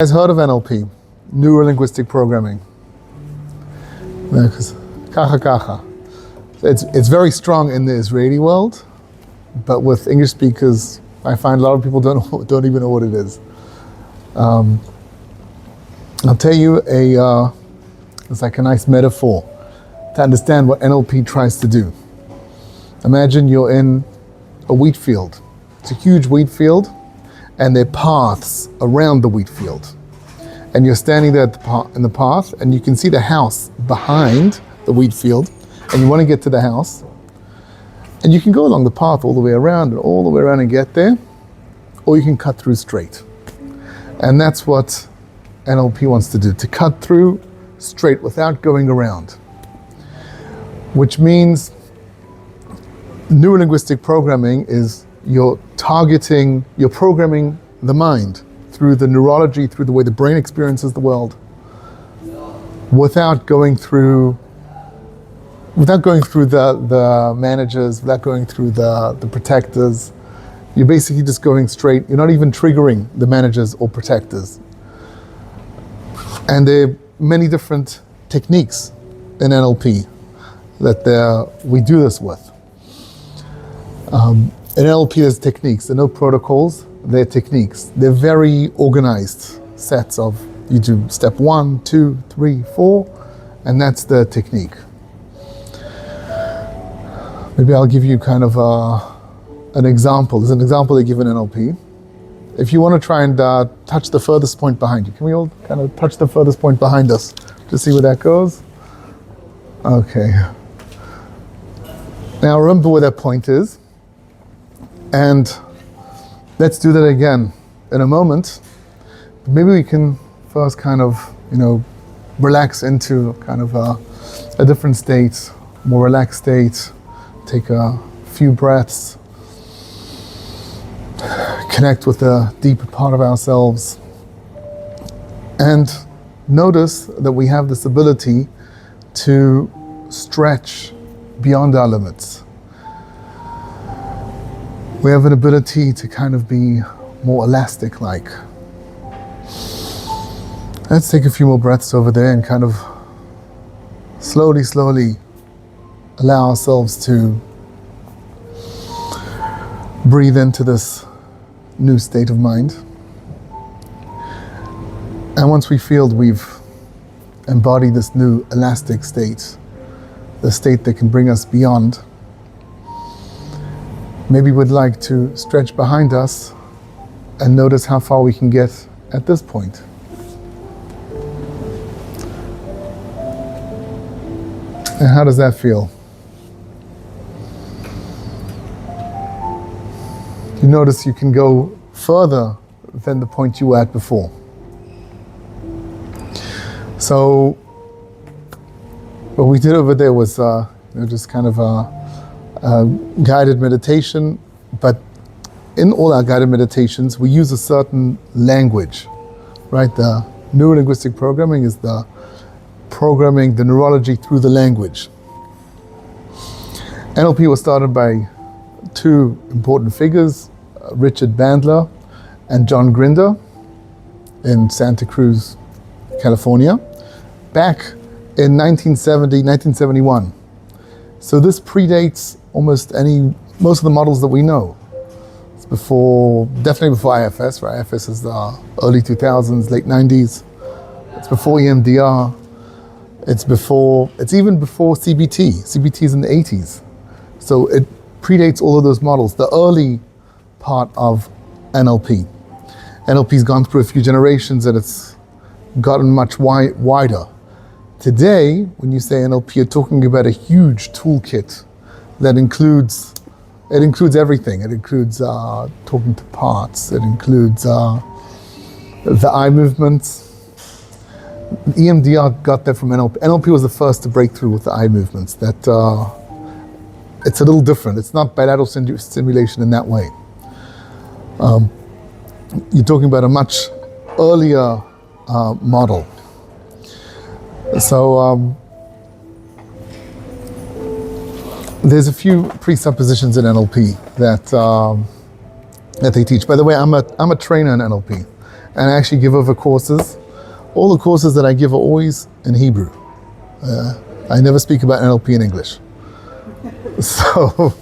Guys heard of NLP? Neuro-Linguistic Programming. Kacha. It's very strong in the Israeli world, but with English speakers, I find a lot of people don't even know what it is. I'll tell you it's like a nice metaphor to understand what NLP tries to do. Imagine you're in a wheat field. It's a huge wheat field, and there are paths around the wheat field. And you're standing there in the path, and you can see the house behind the wheat field, and you want to get to the house. And you can go along the path all the way around and get there, or you can cut through straight. And that's what NLP wants to do, to cut through straight without going around. Which means neuro-linguistic programming is you're programming the mind through the neurology, through the way the brain experiences the world, without going through the managers, without going through the protectors. You're basically just going straight. You're not even triggering the managers or protectors. And there are many different techniques in NLP that we do this with. In NLP, there's techniques. There are no protocols, they're techniques. They're very organized sets of, you do step 1, 2, 3, 4, and that's the technique. Maybe I'll give you kind of an example. There's an example they give in NLP. If you want to try and touch the furthest point behind you, can we all kind of touch the furthest point behind us to see where that goes? Okay. Now remember where that point is. And let's do that again in a moment. Maybe we can first kind of, relax into kind of a different state, more relaxed state. Take a few breaths. Connect with the deeper part of ourselves. And notice that we have this ability to stretch beyond our limits. We have an ability to kind of be more elastic-like. Let's take a few more breaths over there and kind of slowly allow ourselves to breathe into this new state of mind. And once we feel we've embodied this new elastic state, the state that can bring us beyond, maybe we'd like to stretch behind us and notice how far we can get at this point. And how does that feel? You notice you can go further than the point you were at before. So what we did over there was just kind of a guided meditation, but in all our guided meditations, we use a certain language, right? The neuro-linguistic programming is the programming the neurology through the language. NLP was started by two important figures, Richard Bandler and John Grinder in Santa Cruz, California, back in 1971. So this predates most of the models that we know. It's definitely before IFS, right? IFS is the early 2000s, late 90s. It's before EMDR. It's even before CBT. CBT is in the 80s. So it predates all of those models, the early part of NLP. NLP's gone through a few generations and it's gotten much wider. Today, when you say NLP, you're talking about a huge toolkit that includes everything. It includes talking to parts. It includes the eye movements. EMDR got that from NLP. NLP was the first to break through with the eye movements. That it's a little different. It's not bilateral stimulation in that way. You're talking about a much earlier model. So there's a few presuppositions in NLP that they teach. By the way, I'm a trainer in NLP. and I actually give over courses. All the courses that I give are always in Hebrew. I never speak about NLP in English. So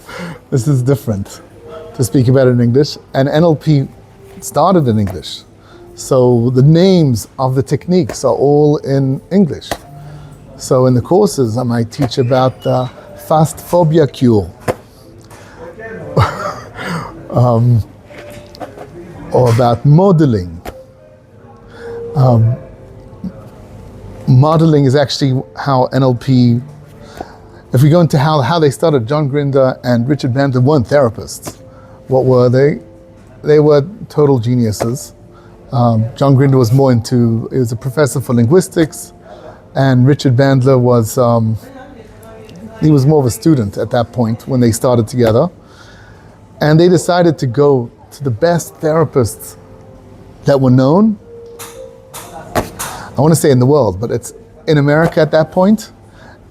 this is different to speak about it in English. And NLP started in English. So the names of the techniques are all in English. So in the courses, I might teach about the fast phobia cure. Or about modeling. Modeling is actually how NLP, if we go into how they started, John Grinder and Richard Bandler weren't therapists. What were they? They were total geniuses. John Grinder was more into, he was a professor for linguistics, and Richard Bandler was, he was more of a student at that point when they started together. And they decided to go to the best therapists that were known. I want to say in the world, but it's in America at that point,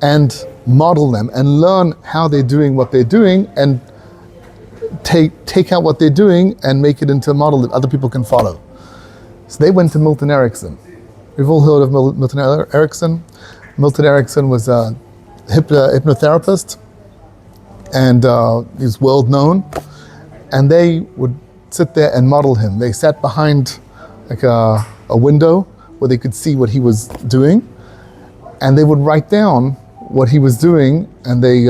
and model them and learn how they're doing what they're doing, and take out what they're doing and make it into a model that other people can follow. So they went to Milton Erickson. We've all heard of Milton Erickson. Milton Erickson was a hypnotherapist, and he's world known. And they would sit there and model him. They sat behind like a window where they could see what he was doing, and they would write down what he was doing, and they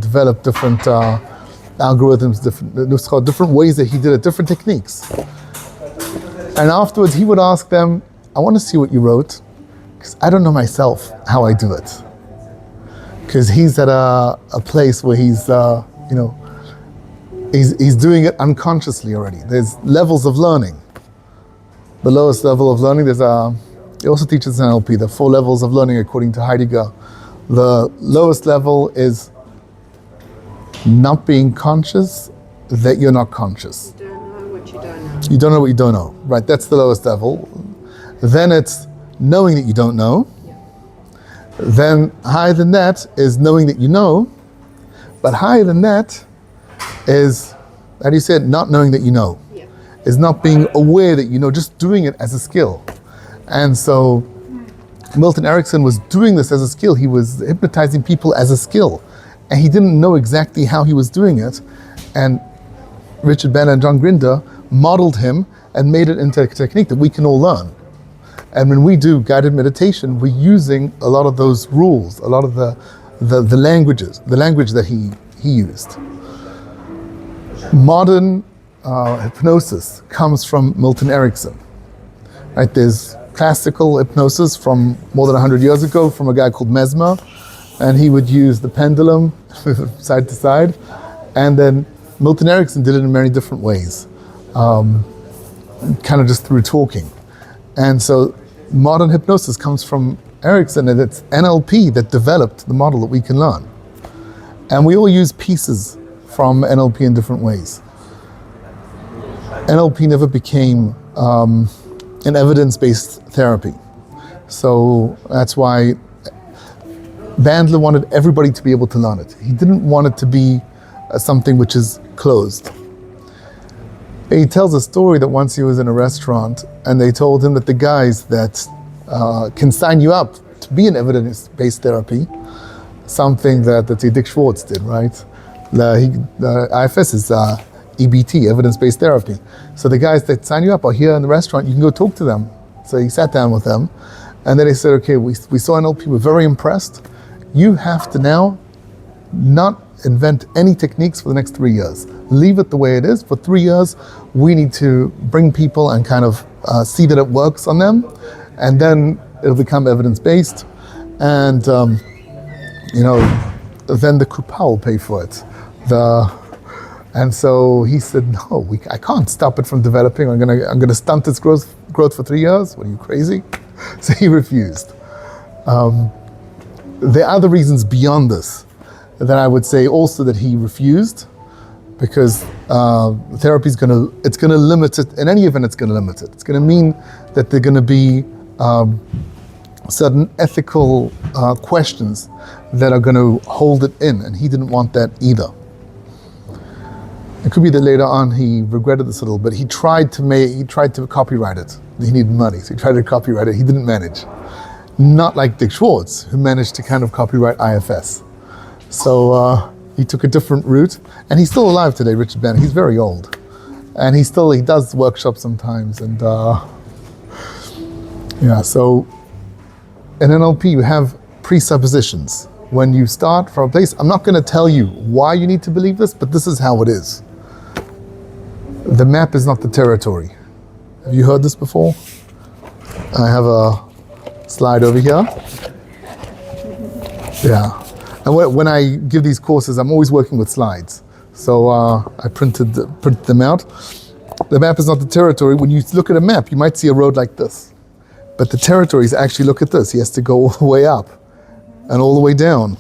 developed different algorithms, different ways that he did it, different techniques. And afterwards he would ask them, I want to see what you wrote, because I don't know myself how I do it. Because he's at a place where he's doing it unconsciously already. There's levels of learning. The lowest level of learning, he also teaches in NLP, the 4 levels of learning according to Heidegger. The lowest level is not being conscious that you're not conscious. You don't know what you don't know. You don't know what you don't know. Right, that's the lowest level. Then it's knowing that you don't know. Yeah. Then higher than that is knowing that you know. But higher than that is, how do you say it, not knowing that you know. Yeah. Is not being aware that you know, just doing it as a skill. And so Milton Erickson was doing this as a skill. He was hypnotizing people as a skill. And he didn't know exactly how he was doing it. And Richard Bandler and John Grinder modeled him and made it into a technique that we can all learn. And when we do guided meditation, we're using a lot of those rules, a lot of the language that he used. Modern hypnosis comes from Milton Erickson. Right? There's classical hypnosis from more than 100 years ago from a guy called Mesmer, and he would use the pendulum side to side. And then Milton Erickson did it in many different ways, kind of just through talking. And so modern hypnosis comes from Erickson, and it's NLP that developed the model that we can learn. And we all use pieces from NLP in different ways. NLP never became an evidence-based therapy. So that's why Bandler wanted everybody to be able to learn it. He didn't want it to be something which is closed. He tells a story that once he was in a restaurant and they told him that the guys that can sign you up to be an evidence-based therapy, something that Dick Schwartz did, right? The IFS is EBT, evidence-based therapy. So the guys that sign you up are here in the restaurant, you can go talk to them. So he sat down with them, and then they said, okay, we saw NLP, we're very impressed. You have to now not invent any techniques for the next 3 years. Leave it the way it is. For 3 years, we need to bring people and kind of see that it works on them, and then it'll become evidence-based. And then the Kupa will pay for it. And so he said, no, I can't stop it from developing. I'm gonna stunt its growth for 3 years. What are you, crazy? So he refused. There are other reasons beyond this that I would say also that he refused, because therapy is it's gonna limit it. In any event, it's gonna limit it. It's gonna mean that there are gonna be certain ethical questions that are gonna hold it in, and he didn't want that either. It could be that later on he regretted this a little bit. He tried to copyright it. He needed money, so he tried to copyright it. He didn't manage. Not like Dick Schwartz, who managed to kind of copyright IFS. So he took a different route, and he's still alive today, Richard Bandler. He's very old, and he does workshops sometimes, and yeah. So in NLP, you have presuppositions. When you start from a place, I'm not going to tell you why you need to believe this, but this is how it is. The map is not the territory. Have you heard this before? I have a slide over here. Yeah. And when I give these courses, I'm always working with slides. So I printed them out. The map is not the territory. When you look at a map, you might see a road like this. But the territory is actually, look at this. He has to go all the way up and all the way down.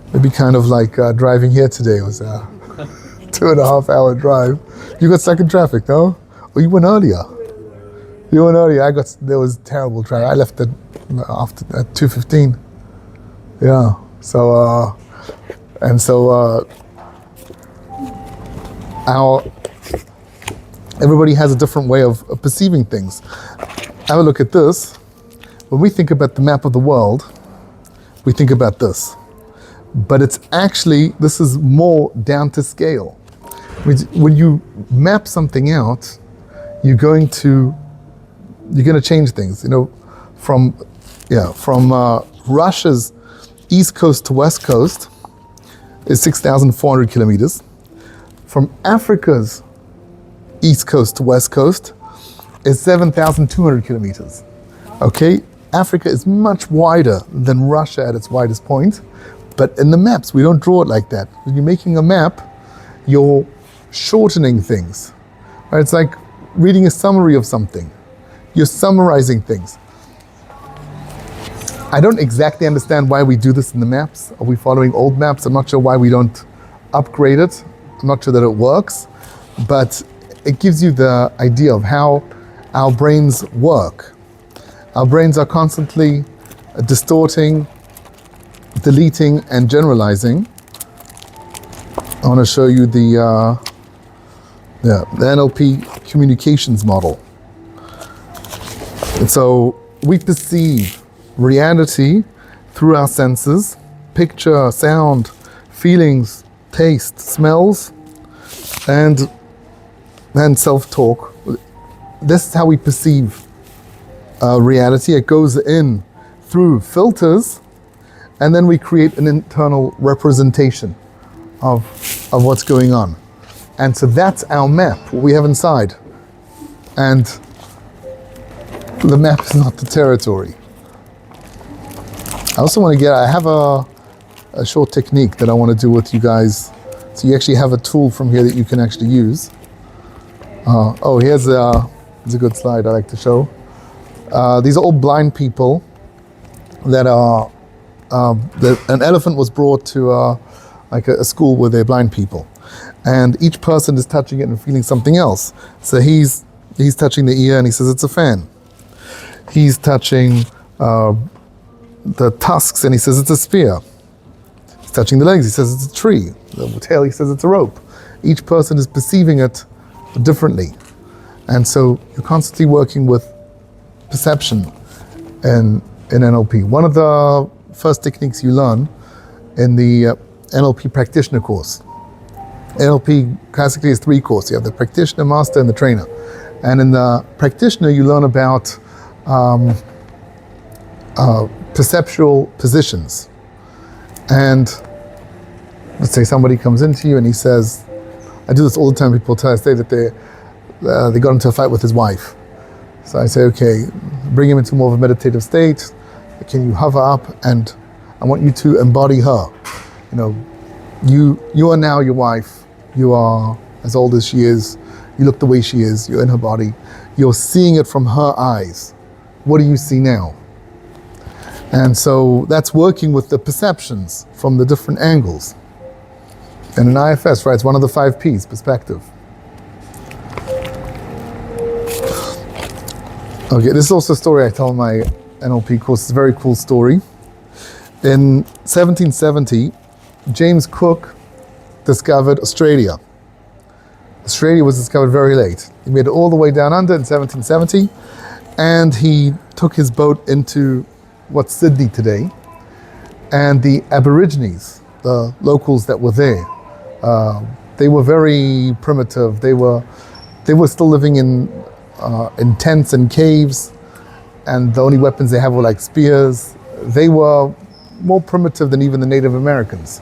It'd be kind of like driving here today. It was a 2.5 hour drive. You got stuck in traffic, no? Oh, you went earlier. You went earlier. There was terrible traffic. I left at 2:15. Yeah. So everybody has a different way of perceiving things. Have a look at this. When we think about the map of the world, we think about this. But it's actually, this is more down to scale. When you map something out, you're going to change things. You know, from Russia's east coast to west coast is 6,400 kilometers. From Africa's east coast to west coast is 7,200 kilometers. Okay, Africa is much wider than Russia at its widest point, but in the maps, we don't draw it like that. When you're making a map, you're shortening things, right? It's like reading a summary of something. You're summarizing things. I don't exactly understand why we do this in the maps. Are we following old maps? I'm not sure why we don't upgrade it. I'm not sure that it works, but it gives you the idea of how our brains work. Our brains are constantly distorting, deleting, and generalizing. I want to show you the NLP communications model. And so we perceive reality through our senses: picture, sound, feelings, taste, smells, and self-talk. This is how we perceive reality. It goes in through filters, and then we create an internal representation of what's going on. And so that's our map, what we have inside. And the map is not the territory. I also want to I have a short technique that I want to do with you guys. So you actually have a tool from here that you can actually use. Here's a good slide I like to show. These are all blind people that are, an elephant was brought to a school where they're blind people. And each person is touching it and feeling something else. So he's touching the ear and he says it's a fan. He's touching the tusks and he says it's a spear. He's touching the legs, he says it's a tree. The tail, he says it's a rope. Each person is perceiving it differently. And so you're constantly working with perception in NLP. One of the first techniques you learn in the NLP practitioner course. NLP classically is 3 courses. You have the practitioner, master, and the trainer. And in the practitioner, you learn about perceptual positions. And let's say somebody comes into you and he says, I do this all the time, people say that they got into a fight with his wife. So I say, okay, bring him into more of a meditative state. Can you hover up, and I want you to embody her. You know, you are now your wife. You are as old as she is. You look the way she is. You're in her body. You're seeing it from her eyes. What do you see now? And so that's working with the perceptions from the different angles. And in IFS, right, it's one of the 5 Ps, perspective. Okay, this is also a story I tell in my NLP course. It's a very cool story. In 1770, James Cook discovered Australia. Australia was discovered very late. He made it all the way down under in 1770, and he took his boat into what's Sydney today, and the Aborigines, the locals that were there, they were very primitive. They were still living in tents and caves, and the only weapons they had were like spears. They were more primitive than even the Native Americans.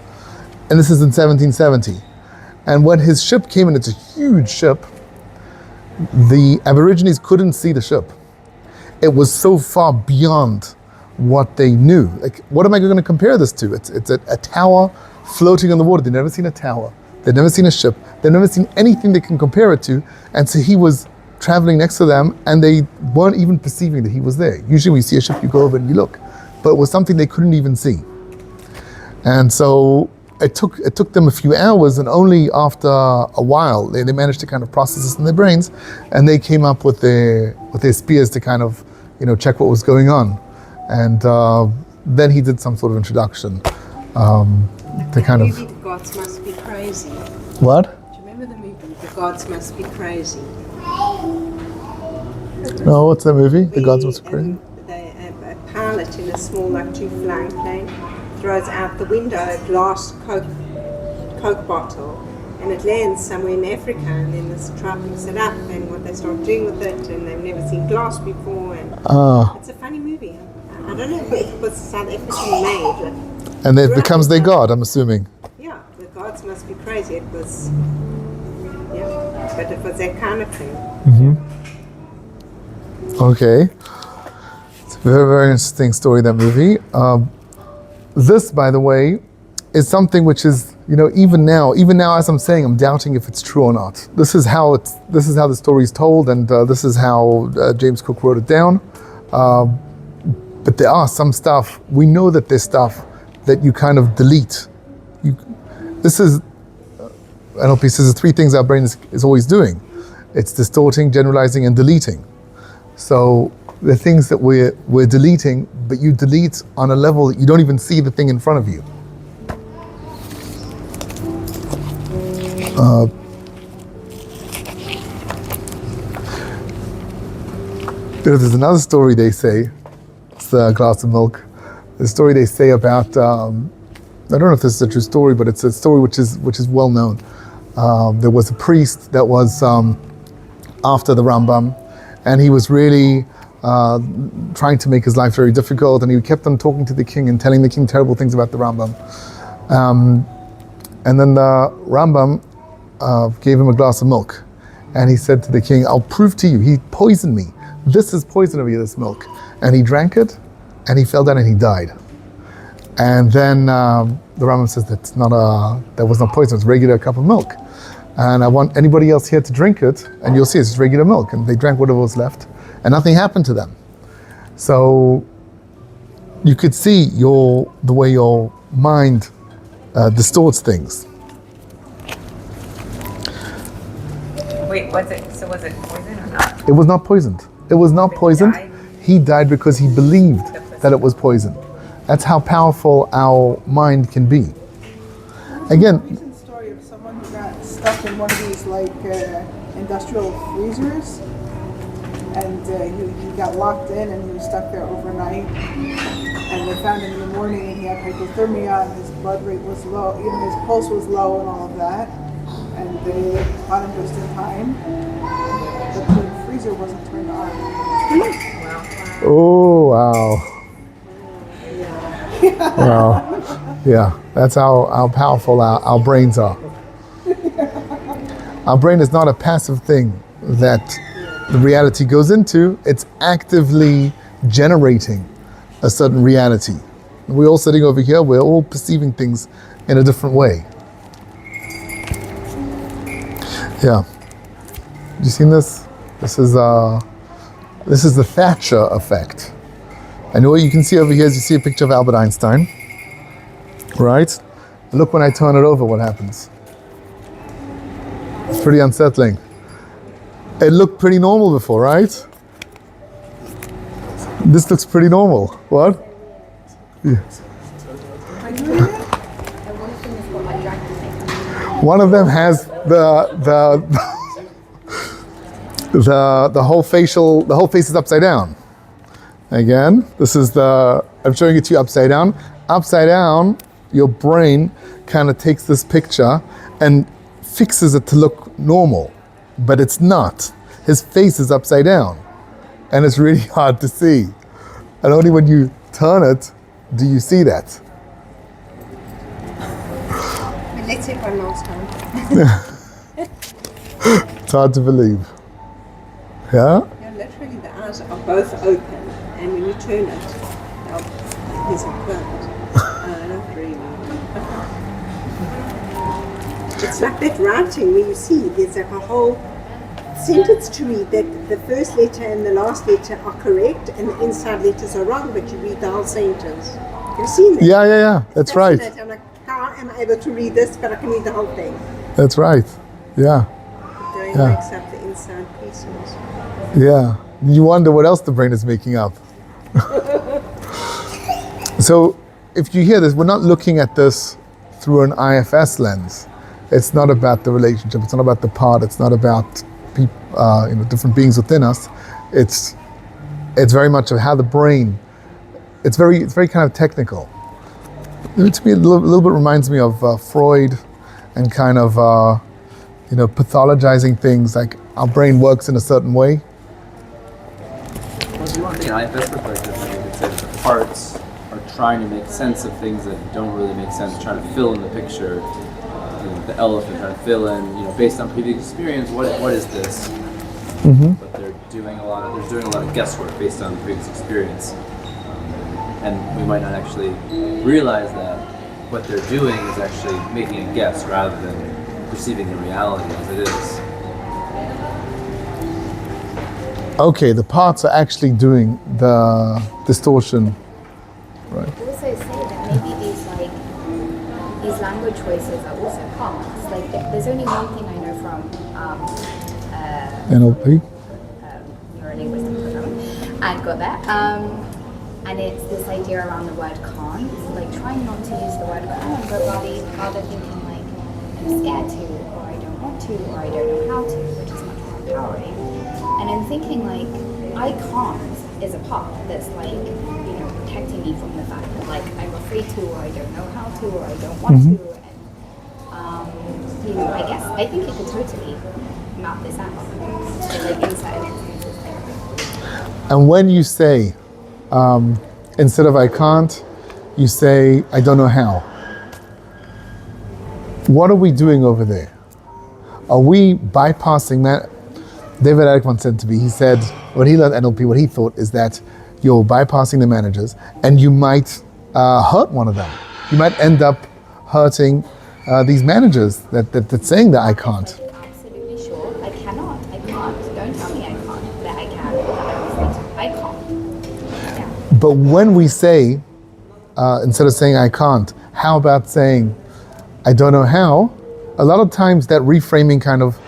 And this is in 1770. And when his ship came in, it's a huge ship, the Aborigines couldn't see the ship. It was so far beyond what they knew. Like, what am I going to compare this to? It's a tower floating on the water. They'd never seen a tower. They'd never seen a ship. They'd never seen anything they can compare it to. And so he was traveling next to them, and they weren't even perceiving that he was there. Usually when you see a ship, you go over and you look. But it was something they couldn't even see. And so it took them a few hours, and only after a while, they managed to kind of process this in their brains, and they came up with their spears to kind of, check what was going on. And then he did some sort of introduction to kind of... The Gods Must Be Crazy. What? Do you remember the movie, The Gods Must Be Crazy? No, what's that movie? The Gods Must Be Crazy? A pilot in a small, like, two-flying plane throws out the window a glass Coke bottle, and it lands somewhere in Africa, and then this tribe picks it up, and what they start doing with it, and they've never seen glass before, and it's a funny movie. I don't know if it was South African made. And it becomes their god, I'm assuming. Yeah, The Gods Must Be Crazy. It was, but it was that kind of thing. Mm-hmm. Okay. It's a very, very interesting story, that movie. This, by the way, is something which is, even now as I'm saying, I'm doubting if it's true or not. This is how the story is told, and this is how James Cook wrote it down. But there are some stuff, we know that there's stuff that you kind of delete. This is, NLP says, the three things our brain is always doing. It's distorting, generalizing, and deleting. So the things that we're deleting, but you delete on a level that you don't even see the thing in front of you. There's another story they say, it's a glass of milk. The story they say about, I don't know if this is a true story, but it's a story which is well known. There was a priest that was after the Rambam, and he was really trying to make his life very difficult, and he kept on talking to the king and telling the king terrible things about the Rambam. And then the Rambam gave him a glass of milk, and he said to the king, "I'll prove to you, he poisoned me. This is poison over here, this milk." And he drank it, and he fell down and he died. And then the Rambam says that was not poison, it's regular cup of milk. And I want anybody else here to drink it, and you'll see it's regular milk. And they drank whatever was left, and nothing happened to them. So you could see the way your mind distorts things. Wait, was it poison or not? It was not poisoned. It was not poisoned. He died because he believed that it was poison. That's how powerful our mind can be. Again, Recent story of someone who got stuck in one of these industrial freezers, and he got locked in, and he was stuck there overnight. And they found him in the morning, and he had hypothermia, and his blood rate was low, even his pulse was low, and all of that. And they caught him just in time. The freezer wasn't turned on. oh wow. Wow. Yeah, that's how powerful our brains are. Our brain is not a passive thing that the reality goes into, it's actively generating a certain reality. We're all sitting over here, we're all perceiving things in a different way. Yeah. You seen this? This is the Thatcher effect. And what you can see over here is you see a picture of Albert Einstein, right? And look when I turn it over, what happens? It's pretty unsettling. It looked pretty normal before, right? This looks pretty normal. What? Yeah. One of them has the whole face is upside down. Again, this is I'm showing it to you upside down. Upside down, your brain kind of takes this picture and fixes it to look normal, but it's not. His face is upside down, and it's really hard to see. And only when you turn it do you see that. Let's take one last time. It's hard to believe. Yeah? Yeah, literally the eyes are both open, and when you turn it, he's closed. Not really. It's like that writing where you see there's like a whole sentence to read that the first letter and the last letter are correct and the inside letters are wrong, but you read the whole sentence. You've seen that? Yeah. That's right. I'm like, how am I able to read this, but I can read the whole thing? That's right. Yeah. The brain makes up the inside pieces. Yeah. You wonder what else the brain is making up. So if you hear this, we're not looking at this through an IFS lens. It's not about the relationship. It's not about the part. It's not about different beings within us. It's very much of how the brain. It's very kind of technical. To me, a little bit reminds me of Freud, and kind of pathologizing things, like our brain works in a certain way. Well, do you want to think an IFS perspective? You could say that the parts are trying to make sense of things that don't really make sense, trying to fill in the picture. The elephant trying to fill in, based on previous experience, what is this? But they're doing a lot of guesswork based on previous experience, and we might not actually realize that what they're doing is actually making a guess rather than perceiving the reality as it is. Okay, the parts are actually doing the distortion, right? Also say that maybe these language choices are also parts. Like there's only one thing I know from NLP. Neuro-Linguistic Programming. I got that. And it's this idea around the word can't. Like trying not to use the word can't, but rather thinking like I'm scared to, or I don't want to, or I don't know how to, which is much more empowering. And then thinking like I can't is a part that's like protecting me from the fact that like I'm afraid to, or I don't know how to, or I don't want to. And I think you could totally map this out. So like in certain instances. And when you say, instead of I can't, you say I don't know how. What are we doing over there? Are we bypassing that? David Icke once said to me, he said, when he learned NLP, what he thought is that you're bypassing the managers and you might hurt one of them. You might end up hurting these managers that's saying that I can't. Absolutely sure. I cannot. I can't. Don't tell me I can't. That I can. I can't. Yeah. But when we say, instead of saying I can't, how about saying I don't know how? A lot of times that reframing kind of,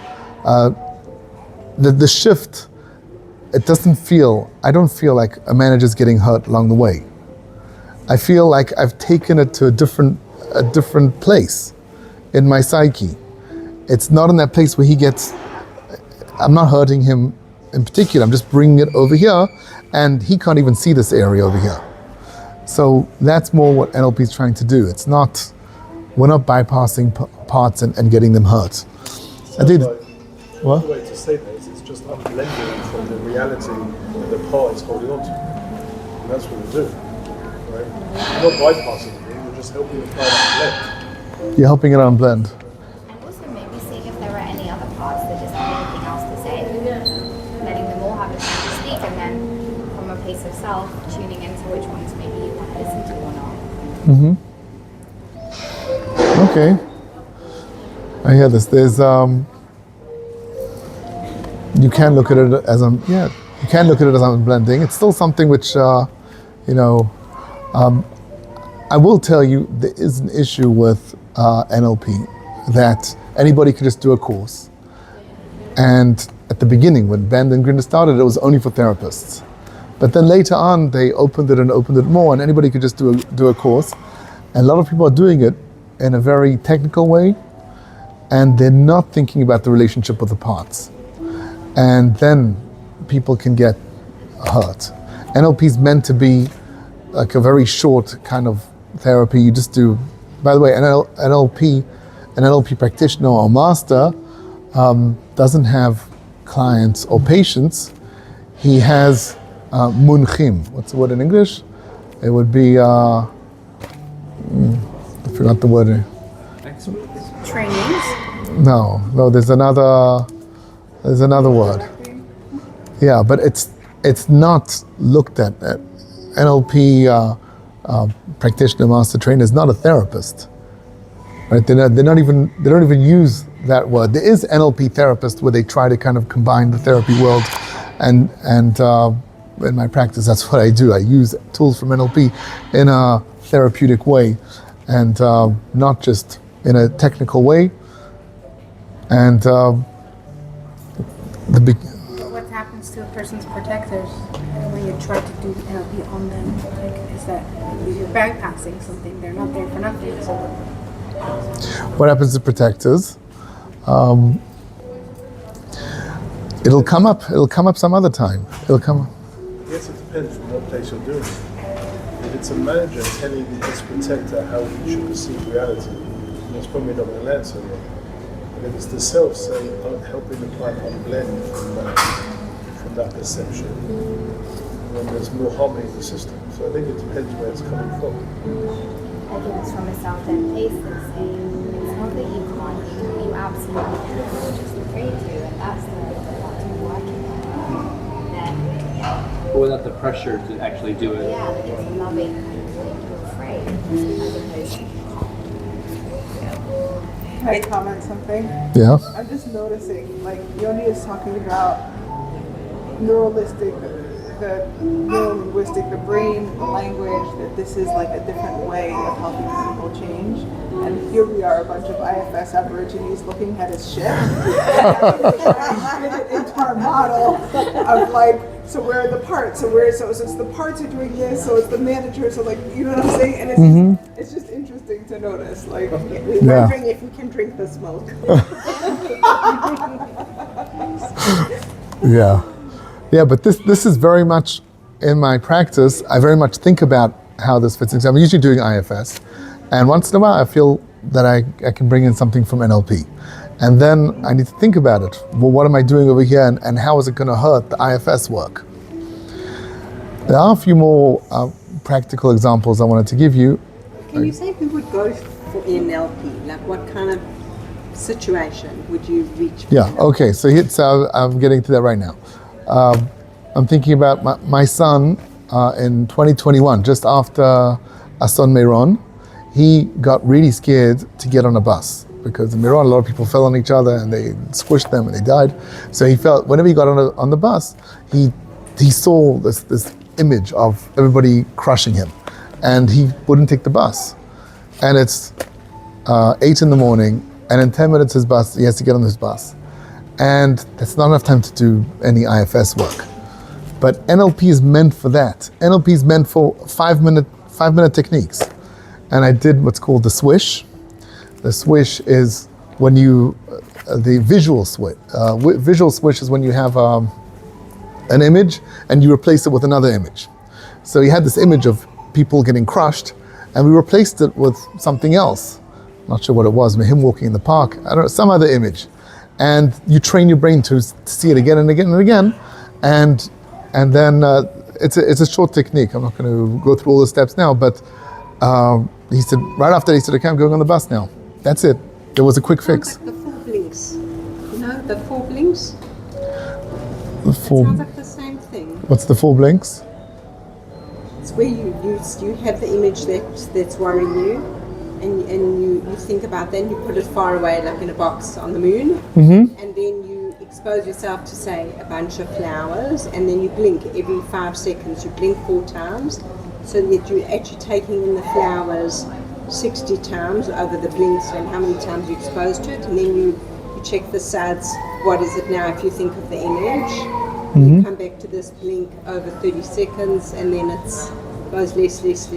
the shift, I don't feel like a manager's getting hurt along the way. I feel like I've taken it to a different place in my psyche. It's not in that place where I'm not hurting him in particular, I'm just bringing it over here, and he can't even see this area over here. So that's more what NLP is trying to do. We're not bypassing parts and getting them hurt. I did. What? The way to say that is it's just unblending from the reality that the part is holding on to. And that's what we're doing, right? We're not bypassing anything, we're just helping the part blend. You're helping it unblend. And also maybe seeing if there are any other parts that just have anything else to say. Letting them all have a chance to speak, and then from a place of self, tuning into which ones maybe you want to listen to or not. Okay. I hear this. There's you can look at it as unblending. It's still something which I will tell you there is an issue with NLP that anybody could just do a course. And at the beginning, when Bandler and Grinder started, it was only for therapists. But then later on, they opened it more, and anybody could just do a course. And a lot of people are doing it in a very technical way. and they're not thinking about the relationship with the parts. And then people can get hurt. NLP is meant to be like a very short kind of therapy. You just do, by the way, an NLP practitioner or master doesn't have clients or patients. He has munchim. What's the word in English? It would be, I forgot the word. Trainees? No, there's another word. Yeah, but it's not looked at. NLP practitioner, master trainer is not a therapist, right? They don't even use that word. There is NLP therapist where they try to kind of combine the therapy world, and in my practice, that's what I do. I use tools from NLP in a therapeutic way, and not just in a technical way. And What happens to a person's protectors when you try to do NLP on them? Like, is that you're bypassing something? They're not there for nothing. So what happens to protectors? It'll come up some other time. It'll come up. I guess it depends from what place you're doing it. If it's a manager telling this protector how he should perceive reality, that's probably not going to land so well. And if it's the self saying, helping the client unblend from that perception, then there's more harmony in the system. So I think it depends where it's coming from. I think it's from a self-led place that's saying it's not that you can't, you absolutely can, you're just afraid to, and that's the part to working on. Then, But without the pressure to actually do it. yeah, but it's loving kind of like you're afraid, as opposed to Can I comment something? Yeah. I'm just noticing, like Yoni is talking about neuro-linguistic, the brain, the language, that this is like a different way of helping people change. And here we are, a bunch of IFS Aborigines looking at his ship. Into our model of like, so where are the parts? So it's the parts are doing this, so it's the manager, so like, you know what I'm saying? And it's just interesting to notice, like, We're wondering if we can drink this milk. Yeah, but this is very much in my practice. I very much think about how this fits in. I'm usually doing IFS, and once in a while I feel that I can bring in something from NLP. And then I need to think about it. Well, what am I doing over here, and how is it going to hurt the IFS work? There are a few more practical examples I wanted to give you. Can you say who would go for NLP? Like what kind of situation would you reach for? Yeah, okay, so I'm getting to that right now. I'm thinking about my son in 2021, just after Ason Meron. He got really scared to get on a bus because in Meron a lot of people fell on each other and they squished them and they died. So he felt whenever he got on the bus, he saw this image of everybody crushing him, and he wouldn't take the bus. And it's 8 in the morning, and in 10 minutes he has to get on his bus. And that's not enough time to do any IFS work. But NLP is meant for that. NLP is meant for 5 minute techniques. And I did what's called the swish. The swish is when you, the visual swish. Visual swish is when you have an image and you replace it with another image. So he had this image of people getting crushed, and we replaced it with something else. Not sure what it was, him walking in the park, I don't know, some other image. And you train your brain to see it again and again and again. And then it's a short technique. I'm not going to go through all the steps now, but he said, right after he said, okay, I'm going on the bus now. That's it. There was a quick fix. Like the 4 blinks. You know, the 4 blinks? The It four, sounds like the same thing. what's the 4 blinks? It's where you have the image that's worrying you, and you think about that, and you put it far away, like in a box on the moon, and then you expose yourself to, say, a bunch of flowers, and then you blink every 5 seconds. You blink 4 times, so that you're actually taking in the flowers 60 times over the blinks and how many times you're exposed to it, and then you check the sides, what is it now if you think of the image, you come back to this blink over 30 seconds, and then it goes less till it's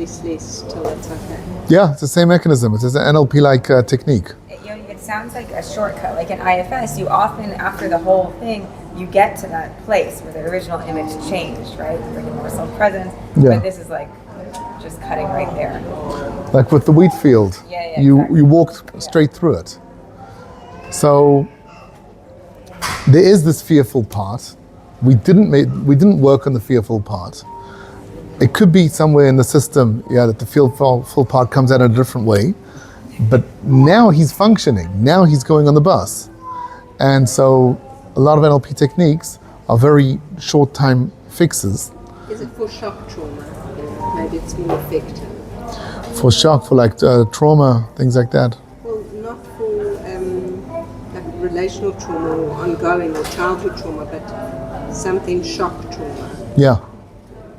okay. Yeah, it's the same mechanism. It's an NLP-like technique. It's sounds like a shortcut. Like in IFS, you often, after the whole thing, you get to that place where the original image changed, right? Bringing more self-presence. Yeah. But this is like just cutting right there. Like with the wheat field, Yeah, you exactly. you walked straight through it. So there is this fearful part. We didn't work on the fearful part. It could be somewhere in the system, that the fearful part comes out in a different way. But now he's functioning. Now he's going on the bus, and so a lot of NLP techniques are very short time fixes. Is it for shock trauma? Maybe it's more effective. For shock, for like trauma, things like that. Well, not for like relational trauma or ongoing or childhood trauma, but something shock trauma. Yeah.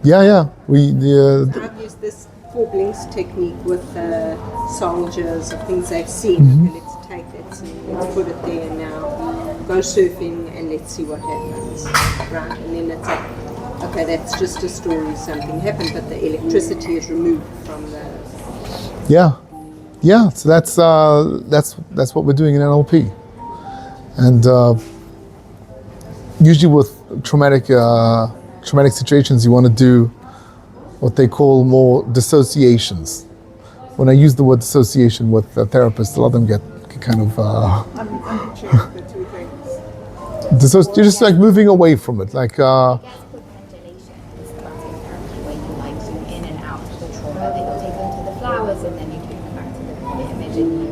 I've used this 4 blinks technique with soldiers or things they've seen. Okay, let's take that scene, let's put it there now. Go surfing and let's see what happens. Right, and then it's like, okay, that's just a story, something happened, but the electricity is removed from the... Yeah. So that's what we're doing in NLP, and usually with traumatic situations, you want to do what they call more dissociations. When I use the word dissociation with therapists, a lot of them get kind of I'm picturing the two things. you're just like moving away from it, like I guess with pendulation is classic therapy where you like zoom in and out to the trauma, then you take them to the flowers and then you take them back to the image and you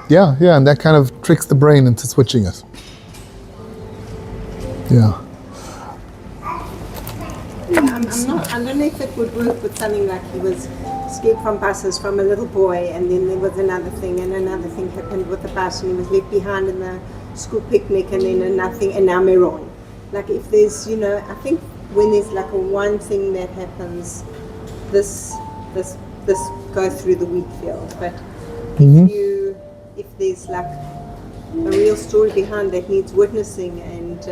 pendulate. yeah, and that kind of tricks the brain into switching it. Yeah. I don't know if it would work with something like he was scared from buses from a little boy, and then there was another thing, and another thing happened with the bus, and he was left behind in the school picnic, and then another thing, and now Meron. Like if there's, I think when there's like a one thing that happens, this goes through the wheat field. But if there's like a real story behind that needs witnessing and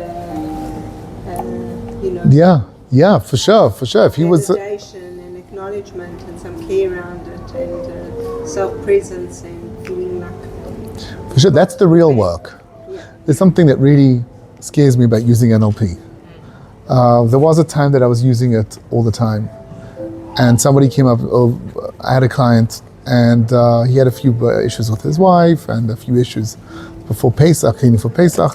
Yeah, for sure. If he was validation and acknowledgement and some care around it and self-presence and feeling like... for sure, that's the real work. Yeah. There's something that really scares me about using NLP. There was a time that I was using it all the time, and somebody came up. I had a client, and he had a few issues with his wife and a few issues before Pesach, cleaning for Pesach,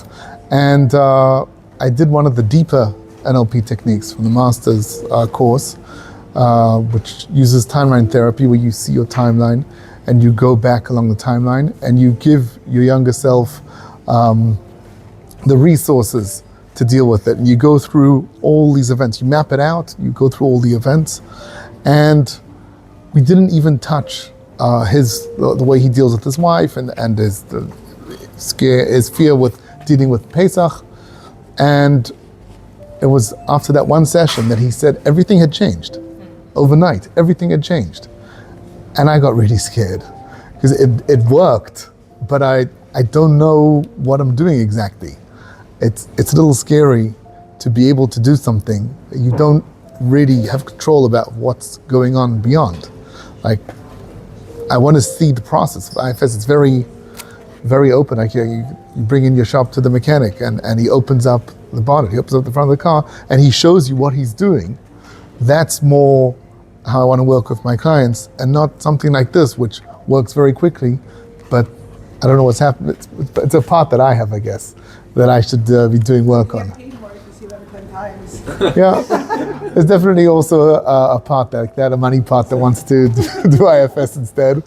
and I did one of the deeper NLP techniques from the master's course, which uses timeline therapy, where you see your timeline and you go back along the timeline and you give your younger self the resources to deal with it. And you go through all these events, you map it out, you go through all the events, and we didn't even touch the way he deals with his wife and his fear with dealing with Pesach. And it was after that one session that he said everything had changed. Overnight, everything had changed. And I got really scared because it worked, but I don't know what I'm doing exactly. It's a little scary to be able to do something that you don't really have control about what's going on beyond. Like, I want to see the process. IFS, it's very, very open. Like you bring in your shop to the mechanic and he opens up the bonnet, he opens up the front of the car and he shows you what he's doing. That's more how I want to work with my clients, and not something like this, which works very quickly, but I don't know what's happening. It's a part that I have, I guess, that I should be doing work on. Paid more to see them 10 times. Yeah, there's definitely also a part like that, a money part that wants to do IFS instead.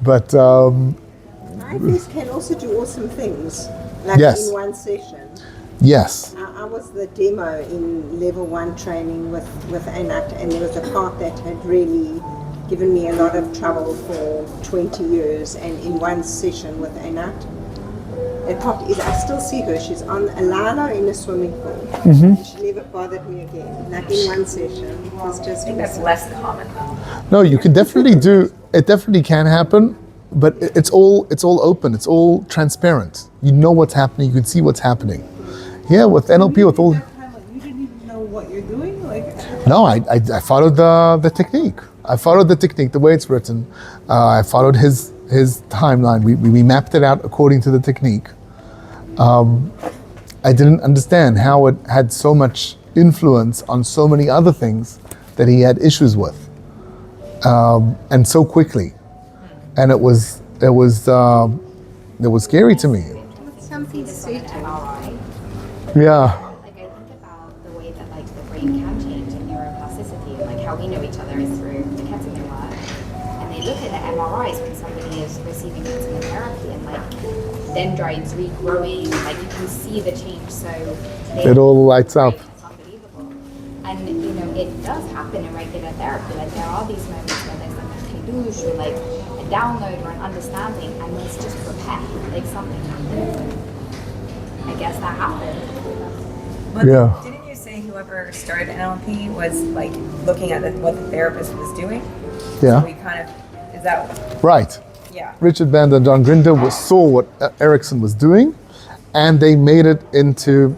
But IFS can also do awesome things, like Yes. in one session. yes, I was the demo in level 1 training with Anat, and there was a part that had really given me a lot of trouble for 20 years, and in one session with Anat, that part is, I still see her, she's on a lala in a swimming pool. And she never bothered me again, like in one session. It was just I think that's awesome. less common though. no, you can definitely do. It definitely can happen, but it's all open. It's all transparent. You know what's happening. You can see what's happening. Yeah, with NLP, with all. You didn't even know what you're doing? Like, No, I followed the technique. I followed the technique the way it's written. I followed his timeline. We mapped it out according to the technique. I didn't understand how it had so much influence on so many other things that he had issues with, and so quickly, and it was scary to me. Something sweet. Yeah. Like I think about the way that like the brain can change in neuroplasticity, and like how we know each other is through the ketamine work. And they look at the MRIs when somebody is receiving ketamine therapy, and like dendrites regrowing, like you can see the change. So It all lights up. It's unbelievable. And you know, it does happen in regular therapy. Like there are these moments where there's like a kidouche or like a download or an understanding, and there's just repair, like something happens. I guess that happened. But Yeah. didn't you say whoever started NLP was like looking at what the therapist was doing? Yeah. So we kind of, is that, Right. yeah. Richard Bandler and John Grinder saw what Erickson was doing, and they made it into,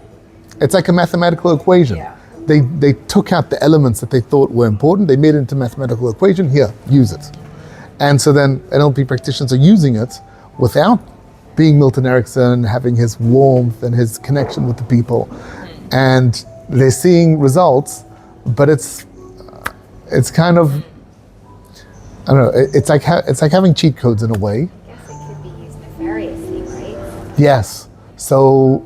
it's like a mathematical equation. Yeah. They took out the elements that they thought were important, they made it into a mathematical equation, here, use it. And so then NLP practitioners are using it without being Milton Erickson, having his warmth and his connection with the people. And they're seeing results, but it's kind of, I don't know, it's like having cheat codes in a way. I guess it could be used nefariously, right? Yes. So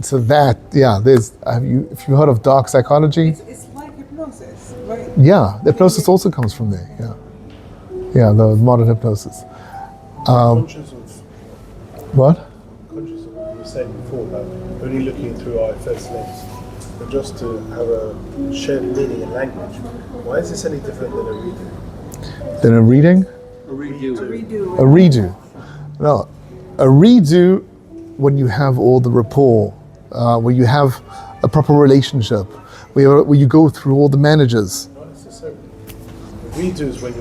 that, yeah, there's, if you heard of dark psychology? It's like hypnosis, right? Yeah, the hypnosis also comes from there, yeah. Yeah, the modern hypnosis. Conscious of What? conscious of what you were saying before about only looking through IFS lens, but just to have a shared meaning in language. Why is this any different than a reading? Then a reading? A redo. A redo. No, a redo when you have all the rapport, where you have a proper relationship, where you go through all the managers. Not necessarily. A redo is when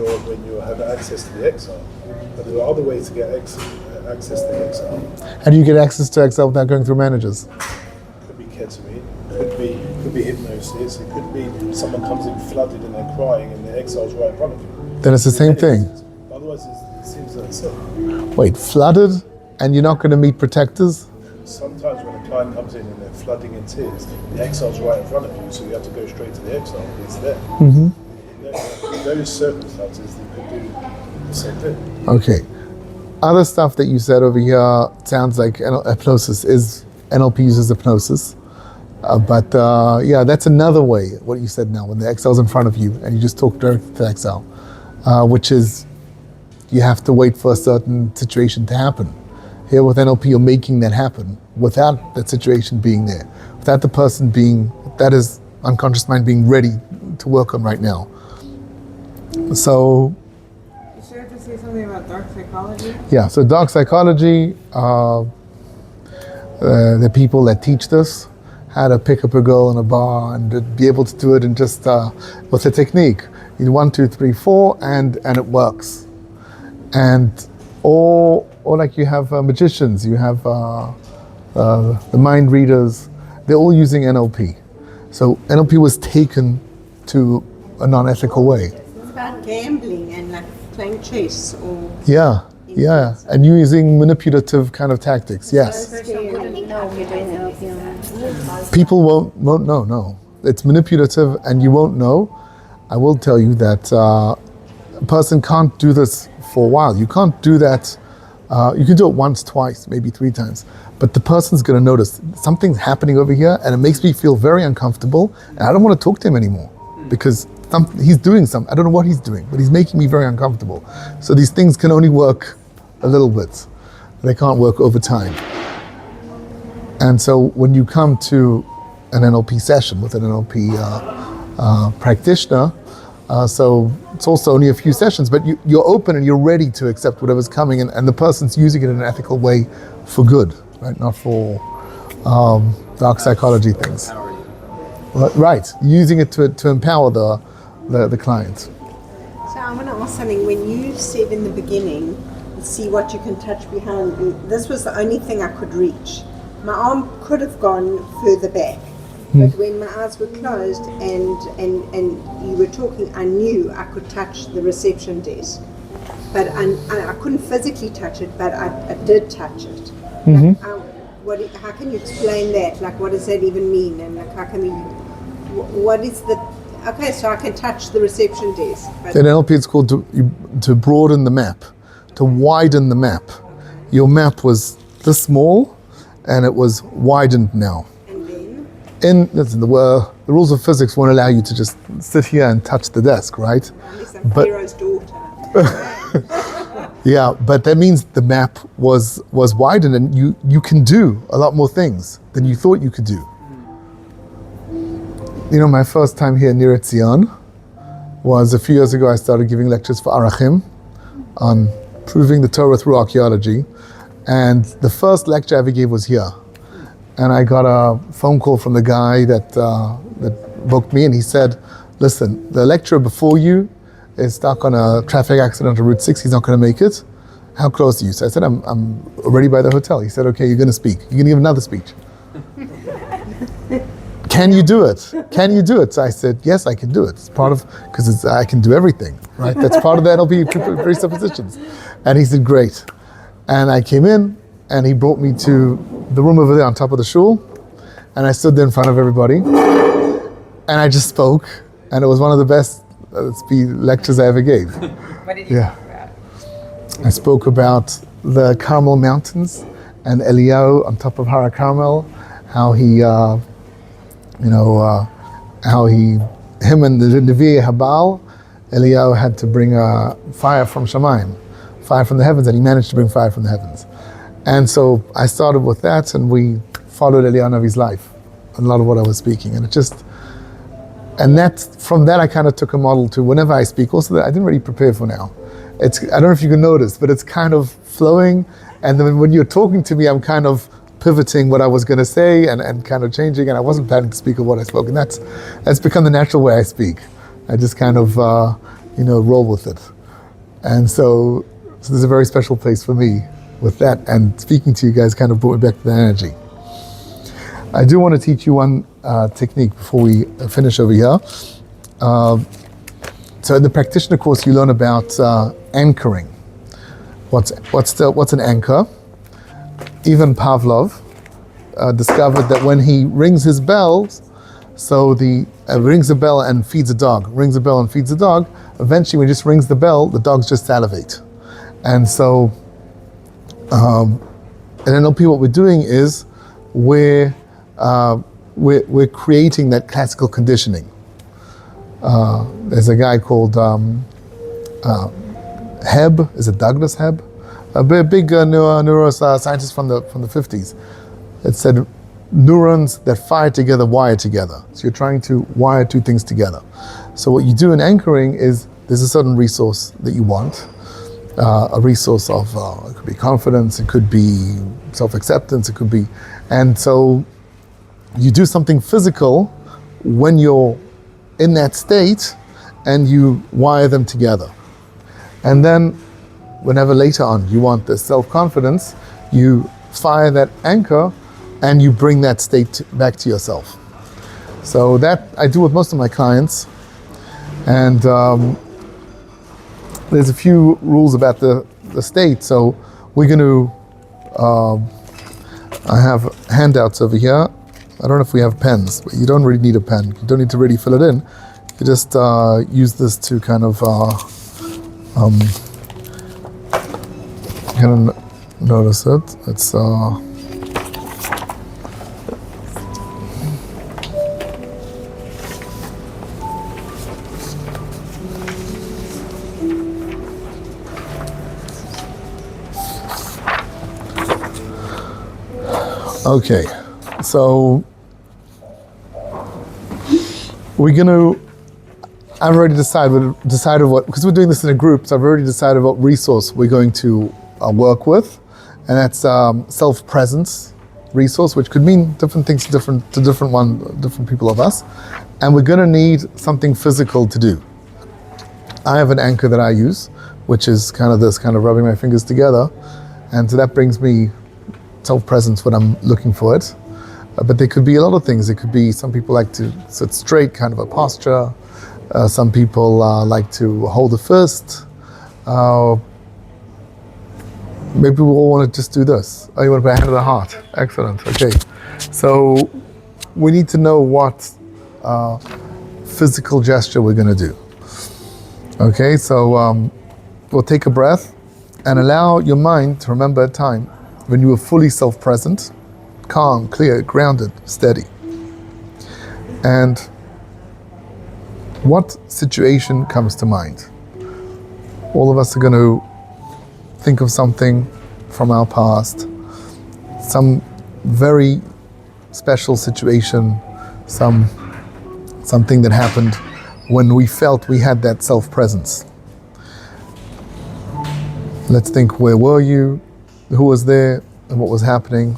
you have access to the exile, but there are other ways to get access to the exile. How do you get access to Excel without going through managers? Could be ketamine, could be hypnosis, it could be someone comes in flooded and they're crying and the exile's right in front of you. Then it's the same thing. Otherwise, it seems like itself. Wait, flooded and you're not going to meet protectors? Sometimes when a client comes in and they're flooding in tears, the exile's right in front of you, so you have to go straight to the exile. It's there. In those circumstances, they could do the same thing. Okay. Other stuff that you said over here sounds like hypnosis is, NLP uses hypnosis. But that's another way, what you said now, when the excel's in front of you and you just talk directly to the excel, which is you have to wait for a certain situation to happen. Here with NLP, you're making that happen without that situation being there, without the person being, that is unconscious mind being ready to work on right now. So, You sure have to say something about dark psychology? yeah, so dark psychology, the people that teach this, how to pick up a girl in a bar and to be able to do it in just with a technique. You do 1, 2, 3, 4, and it works. And or like you have magicians, you have the mind readers. They're all using NLP. So NLP was taken to a non-ethical way. It's about gambling and like playing chess or Yeah, and using manipulative kind of tactics. Yes. People won't know. No, it's manipulative, and you won't know. I will tell you that a person can't do this for a while. You can't do that. You can do it once, twice, maybe 3 times, but the person's going to notice something's happening over here, and it makes me feel very uncomfortable, and I don't want to talk to him anymore because he's doing something. I don't know what he's doing, but he's making me very uncomfortable. So these things can only work a little bit. They can't work over time. And so when you come to an NLP session with an NLP practitioner, so it's also only a few sessions, but you're open and you're ready to accept whatever's coming, and the person's using it in an ethical way for good, right? Not for dark psychology things. Right, using it to empower the client. So I want to ask something. When you said in the beginning, see what you can touch behind me, this was the only thing I could reach. My arm could have gone further back, But when my eyes were closed and you were talking, I knew I could touch the reception desk. But I couldn't physically touch it, but I did touch it. Like, how can you explain that? Like, what does that even mean? And like, how can we, what is the, okay, so I can touch the reception desk. But in NLP, it's called to broaden the map, to widen the map. Your map was this small, and it was widened now. Listen, the rules of physics won't allow you to just sit here and touch the desk, right? unless I'm Pharaoh's daughter. Yeah, but that means the map was widened, and you can do a lot more things than you thought you could do. You know, my first time here near Etzion was a few years ago. I started giving lectures for Arachim on proving the Torah through archaeology, and the first lecture I ever gave was here. And I got a phone call from the guy that booked me, and he said, listen, the lecturer before you is stuck on a traffic accident on Route 6, he's not going to make it. How close are you? So I said, I'm already by the hotel. He said, okay, you're going to speak. You're going to give another speech. Can you do it? Can you do it? So I said, yes, I can do it. It's part of, because I can do everything, right? That's part of the NLP presuppositions. And he said, great. And I came in, and he brought me to the room over there on top of the shul, and I stood there in front of everybody, and I just spoke, and it was one of the best lectures I ever gave. What did you talk about? I spoke about the Carmel Mountains and Eliyahu on top of Har Carmel, how him and the Nevi Habal, Eliyahu had to bring fire from Shamayim, fire from the heavens, and he managed to bring fire from the heavens. And so I started with that, and we followed Eliyahu Navi's life, a lot of what I was speaking, and from that I kind of took a model to whenever I speak. Also, that I didn't really prepare for now. I don't know if you can notice, but it's kind of flowing, and then when you're talking to me, I'm kind of pivoting what I was going to say and kind of changing, and I wasn't planning to speak of what I spoke, and that's become the natural way I speak. I just kind of roll with it, and so there's a very special place for me with that, and speaking to you guys kind of brought me back to the energy. I do want to teach you one technique before we finish over here. So in the practitioner course, you learn about anchoring. What's an anchor? Even Pavlov discovered that when he rings his bells, so rings a bell and feeds a dog, rings a bell and feeds a dog, eventually when he just rings the bell, the dogs just salivate. And so in NLP, what we're doing is we're creating that classical conditioning. There's a guy called Hebb. Is it Douglas Hebb? A big neuroscientist from the 50s. It said neurons that fire together wire together. So you're trying to wire two things together. So what you do in anchoring is there's a certain resource that you want. A resource of, it could be confidence, it could be self-acceptance, it could be, and so you do something physical when you're in that state and you wire them together. And then whenever later on you want the self-confidence, you fire that anchor and you bring that state back to yourself. So that I do with most of my clients, and there's a few rules about the state. So we're going to, I have handouts over here. I don't know if we have pens, but you don't really need a pen. You don't need to really fill it in. You just use this to kind of notice it. It's okay, so we're gonna, I've already decided what, because we're doing this in a group, so I've already decided what resource we're going to work with, and that's self-presence resource, which could mean different things to different people of us, and we're gonna need something physical to do. I have an anchor that I use, which is kind of rubbing my fingers together, and so that brings me self-presence when I'm looking for it. But there could be a lot of things. It could be some people like to sit straight, kind of a posture. Some people like to hold a fist. Maybe we all want to just do this. Oh, you want to put a hand on the heart. Excellent. Okay. So we need to know what physical gesture we're going to do. Okay, so we'll take a breath and allow your mind to remember a time when you were fully self-present, calm, clear, grounded, steady. And what situation comes to mind? All of us are going to think of something from our past, some very special situation, something that happened when we felt we had that self-presence. Let's think, where were you? Who was there? And what was happening?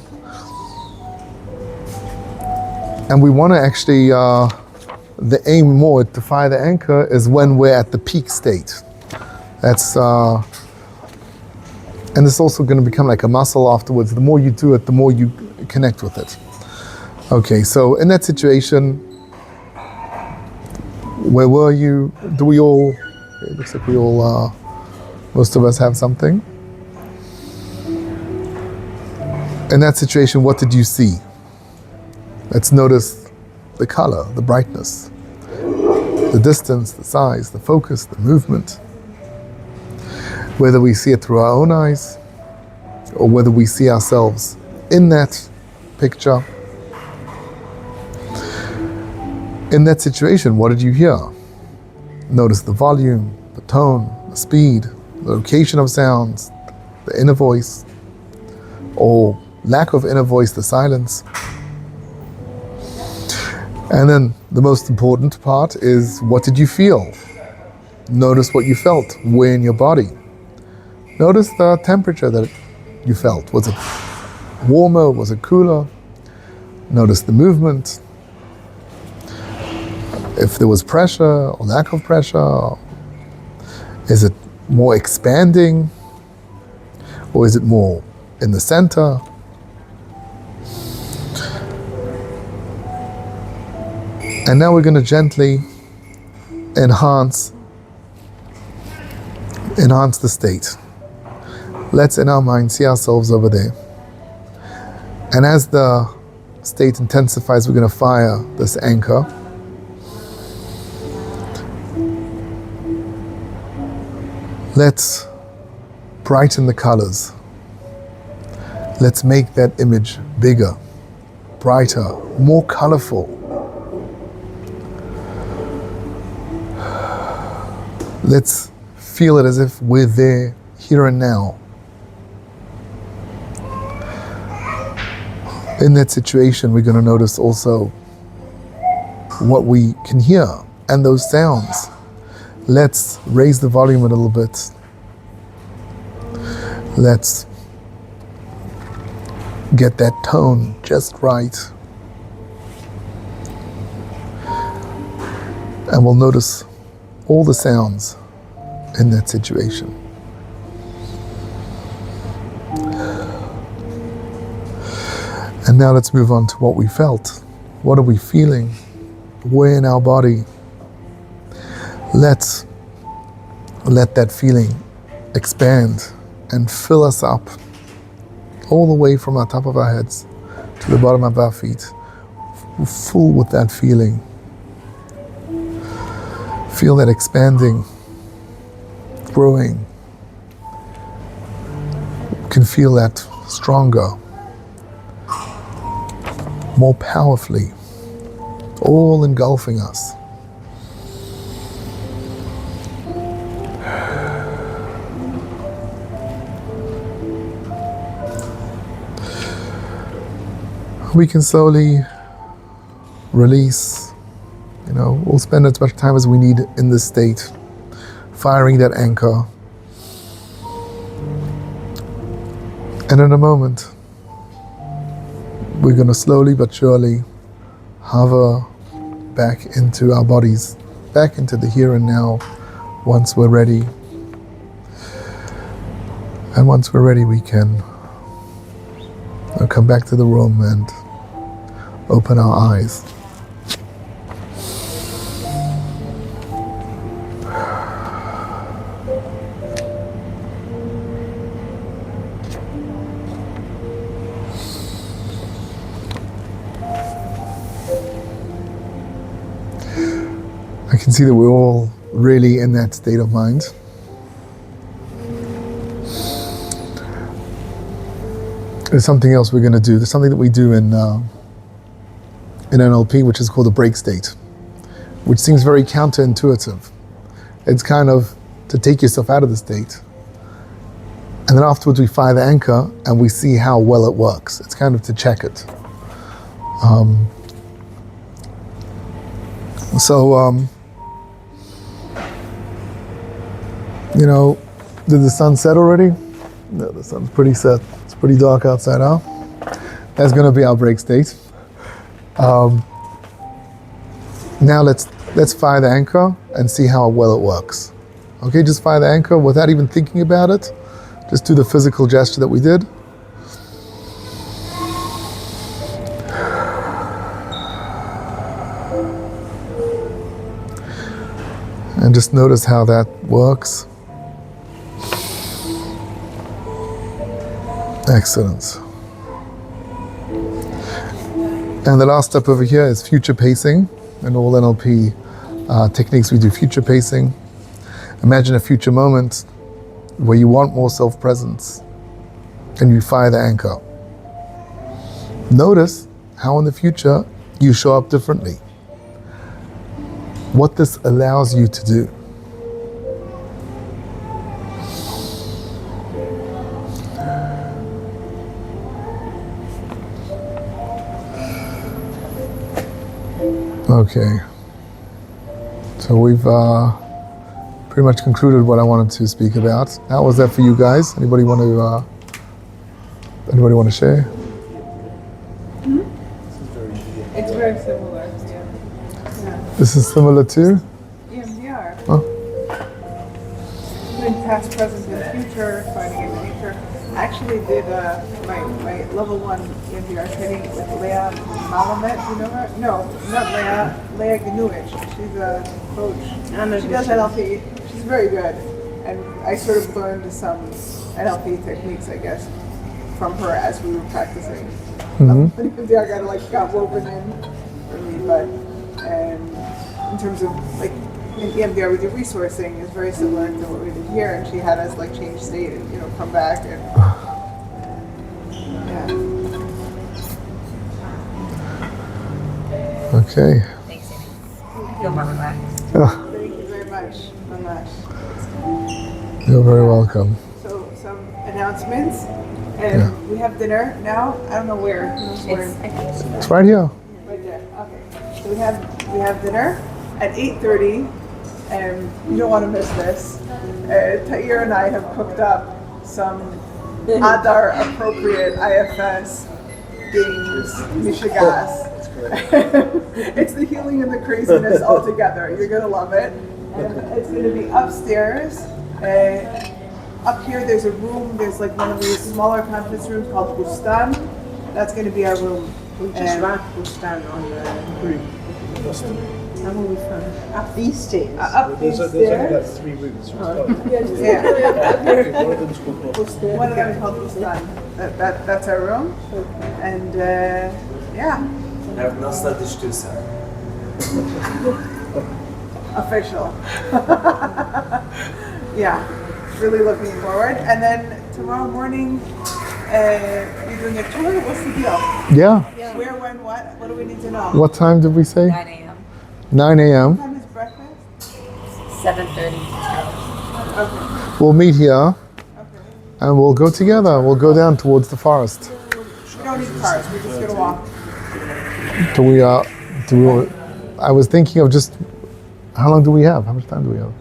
And we want to actually, the aim more to fire the anchor is when we're at the peak state. That's, and it's also going to become like a muscle afterwards. The more you do it, the more you connect with it. Okay, so in that situation, where were you? Do we all, it looks like we all, most of us have something. In that situation, what did you see? Let's notice the color, the brightness, the distance, the size, the focus, the movement. Whether we see it through our own eyes or whether we see ourselves in that picture. In that situation, what did you hear? Notice the volume, the tone, the speed, the location of sounds, the inner voice, or lack of inner voice, the silence. And then the most important part is, what did you feel? Notice what you felt, where in your body. Notice the temperature that you felt. Was it warmer? Was it cooler? Notice the movement. If there was pressure or lack of pressure, is it more expanding? Or is it more in the center? And now we're going to gently enhance the state. Let's in our mind see ourselves over there. And as the state intensifies, we're going to fire this anchor. Let's brighten the colors. Let's make that image bigger, brighter, more colorful. Let's feel it as if we're there, here and now. In that situation, we're going to notice also what we can hear and those sounds. Let's raise the volume a little bit. Let's get that tone just right. And we'll notice all the sounds in that situation. And now let's move on to what we felt. What are we feeling? Where in our body? Let's let that feeling expand and fill us up all the way from the top of our heads to the bottom of our feet. We're full with that feeling. Feel that expanding, growing. You can feel that stronger, more powerfully, all engulfing us. We can slowly release. We'll spend as much time as we need in this state, firing that anchor. And in a moment, we're going to slowly but surely hover back into our bodies, back into the here and now, once we're ready. And once we're ready, we can come back to the room and open our eyes. I can see that we're all really in that state of mind. There's something else we're going to do. There's something that we do in NLP, which is called a break state, which seems very counterintuitive. It's kind of to take yourself out of the state. And then afterwards we fire the anchor and we see how well it works. It's kind of to check it. You know, did the sun set already? No, the sun's pretty set. It's pretty dark outside now. That's going to be our break state. Now let's fire the anchor and see how well it works. Okay, just fire the anchor without even thinking about it. Just do the physical gesture that we did. And just notice how that works. Excellent. And the last step over here is future pacing. In all NLP techniques, we do future pacing. Imagine a future moment where you want more self-presence and you fire the anchor. Notice how in the future you show up differently. What this allows you to do. Okay, so we've pretty much concluded what I wanted to speak about. How was that for you guys? Anybody want to share? It's very similar, yeah. This is similar to? EMDR. Oh. Doing past, present, and future, finding in nature. I actually did my level 1 EMDR training with Leah Malamet. You know her? No, not Leah. Leah Ganuich. She's a coach. She does NLP. She's very good. And I sort of learned some NLP techniques, I guess, from her as we were practicing. EMDR kind of got woven in for me, but in terms of in EMDR we do resourcing is very similar to what we did here, and she had us change state and come back and Okay. Thanks, Amy. I feel more relaxed. Thank you very much. You're very welcome. So some announcements, and we have dinner now. I don't know where. It's right here. Right there. Okay. So we have dinner at 8:30. And you don't want to miss this. Thatcher and I have cooked up some Adar appropriate IFS games, Mishigas. It's the healing and the craziness all together. You're going to love it. And it's going to be upstairs. Up here there's a room, there's one of these smaller conference rooms called Bustan. That's going to be our room. We just write Bustan on the group. How will we find it? Up these stairs. Up these There's stairs. only like 3 rooms. Yeah. One of them's called Boston. One of them is called Bustan. That's our room. And Have nasıl düştüysen. official. Yeah, really looking forward. And then tomorrow morning, you're doing a tour. What's the deal? Yeah. Where, when, what? What do we need to know? What time did we say? 9 a.m. 9 a.m. What time is breakfast? 7:30. Okay. We'll meet here Okay. and we'll go together. We'll go down towards the forest. We don't need cars. We're just gonna walk. I was thinking of just, how long do we have? How much time do we have?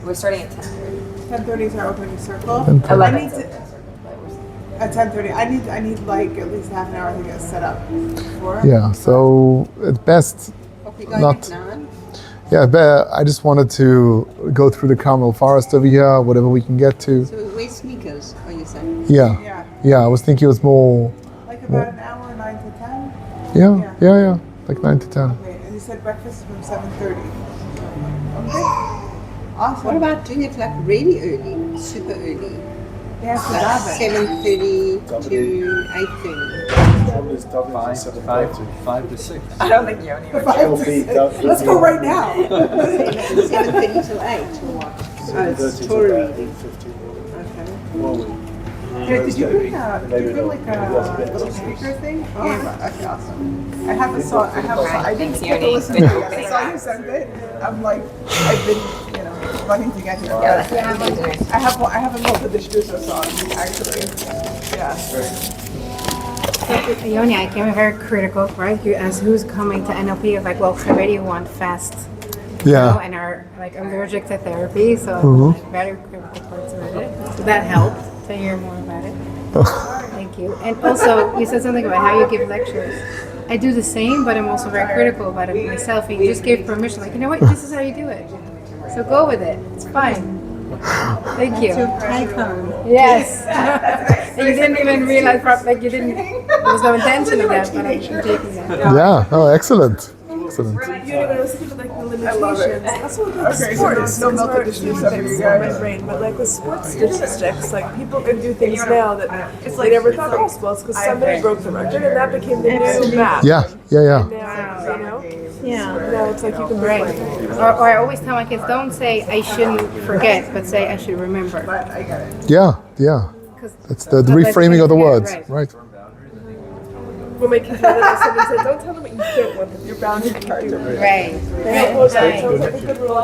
We're starting at 10:30. 10:30 is our opening circle. 10:30. 11. I need to, at 10:30. I need at least half an hour to get set up. Yeah, so it's best Okay, not. I just wanted to go through the Carmel Forest over here, whatever we can get to. So wear sneakers, are you saying? Yeah, Yeah. yeah. I was thinking it was more. About an hour, 9 to 10. Yeah. Like 9 to 10. Okay, and you said breakfast is from 7:30. Okay. Awesome. What about doing it like really early, super early? They have to Like daven. 7:30 to 8:30. Probably is doubling to 7:30. 5 to 6. I don't think Yoni would. Let's go right now. 7:30 till 8 or what? Oh, it's Torah reading. 15. Okay. Did you bring like a little speaker thing? Yeah. Okay, awesome. I have a song. I didn't get to listen to it. I saw you sent it. I'm like, I've been, running to get here. Yeah, that's nice. I have a little the Shtusa song actually. Yeah. Yoni, I came very critical, right? You asked who's coming to NLP. I was like, well, somebody who want fast, and are like allergic to therapy. So like, very critical parts about it. So that helped to hear more about it. Thank you. And also, you said something about how you give lectures. I do the same, but I'm also very critical about it myself. And you just gave permission, like, you know what? This is how you do it. So go with it. It's fine. Thank you. Take home. Yes. And you didn't even realize, like you didn't. There was no intention of that, but I'm taking that. Yeah. Oh, excellent. Excellent. I love it. That's what like Okay, so sports. there's no melted It's Shtusa for you guys. my brain, but like with sports statistics, like people can do things now that it's like they never thought possible. It's because somebody broke the record and that became the new map. Yeah. Now, Yeah. now it's like you can Right. break. Or I always tell my kids, don't say I shouldn't forget, but say I should remember. But I get it. Yeah. That's the reframing of the words, right? When my kids were little, someone said, don't tell them what you don't want them. Your boundaries. Right. Right. Sounds like a good rule.